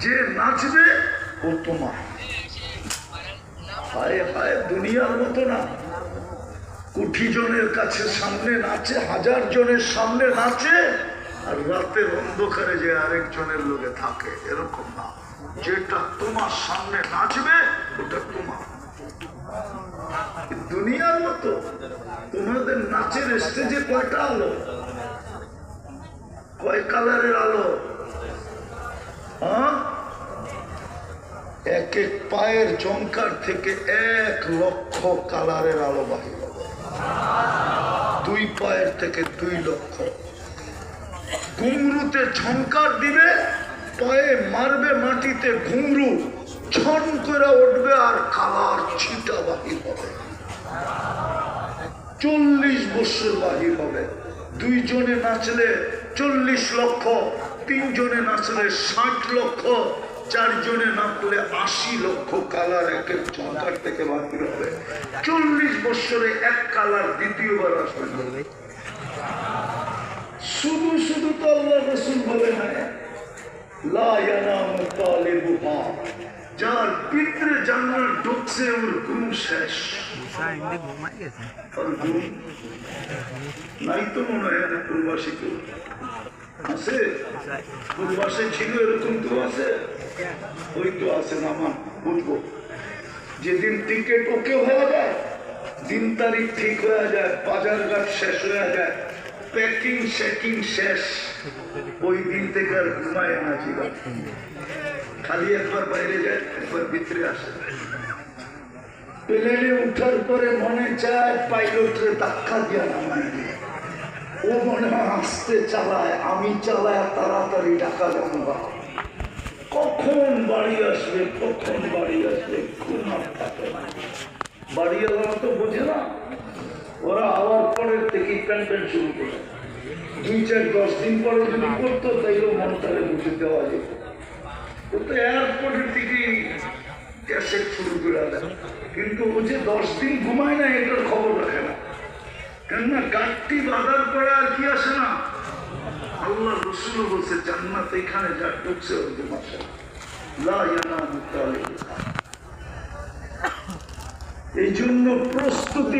যে নাচবে ও তোমার। হায় হায়, দুনিয়ার মতো না। কোটি জনের কাছে সামনে নাচে, 1000 জনের সামনে নাচে, আর রাতের অন্ধকারে যে আরেকজনের লোকে থাকে, এরকম না। যেটা তোমার সামনে নাচবে ওটা তোমার। দুনিয়ার মতো তোমাদের নাচের স্টেজে কয়টা আলো, কয় কালারের আলো? এক এক পায়ের ঝংকার থেকে 1 লক্ষ কালারের আলো বাহির হবে। 2 পায়ের থেকে 2 লক্ষ। ঘুমরুতে ঝংকার দিবে, পায়ে মারবে মাটিতে, ঘুমরু ছন করে উঠবে আর কালার ছিটা বাহির হবে। 40 বছর বাহির হবে। 2 জনে নাচলে 40 লক্ষ, 3 জনে নাচলে 60 লক্ষ, 4 জনে নাচলে 80 লক্ষ কালার এক এক ঝংকার থেকে বাহির হবে। 40 বছরে 1 কালার দ্বিতীয়বার আসবে না। শুধু শুধু তো আল্লাহ রাসূল বলে না, লা ইয়ানামু তালিবুহা, যার পিতরে জান্নাত ঢুকছে ওর ঘুম শেষ। নাই তো মনে হয় না প্রবাসী কেউ আছে। প্রবাসে ছিল এরকম তো আছে, ওই তো আছে না। আমার বুঝবো যেদিন টিকিট ওকে হয়ে যায়, দিন তারিখ ঠিক হয়ে যায়, বাজার ঘাট শেষ হয়ে যায়, প্যাকিং শেকিং শেষ, ওই দিন থেকে আর ঘুমায় না জীবন। খালি একবার বাইরে যায়, একবার ভিতরে আসে। প্লেনে উঠার পরে মনে চায় পাইলটের ধাক্কা দিয়া নামায় দিয়ে, ও মনে হয় আস্তে চালায়, আমি চালায় তাড়াতাড়ি ঢাকা যাবো। কখন বাড়ি আসবে, কখন বাড়ি আসবে, ঘুম আর থাকে না। বাড়িওয়ালা তো বোঝে না, ওরা আওয়ার পরের থেকে প্যান্ট শুরু করে 2-4-10 দিন পরে যদি করতো তাইলেও মনটারে বুঝে দেওয়া যেত। ও তো এয়ারপোর্টের থেকেই ক্যাসেট শুরু করে দেয়, কিন্তু ও যে 10 দিন ঘুমায় না এটার খবর রাখে না। কেননা গাড়টি বাঁধার পরে আর কি আসে না। আল্লাহ রাসূল বলছে জান্নাত এখানে যা ঢুকছে ওর ঘুমাচ্ছে। লা ইয়ানামু তালিবুহা। এই জন্য প্রস্তুতি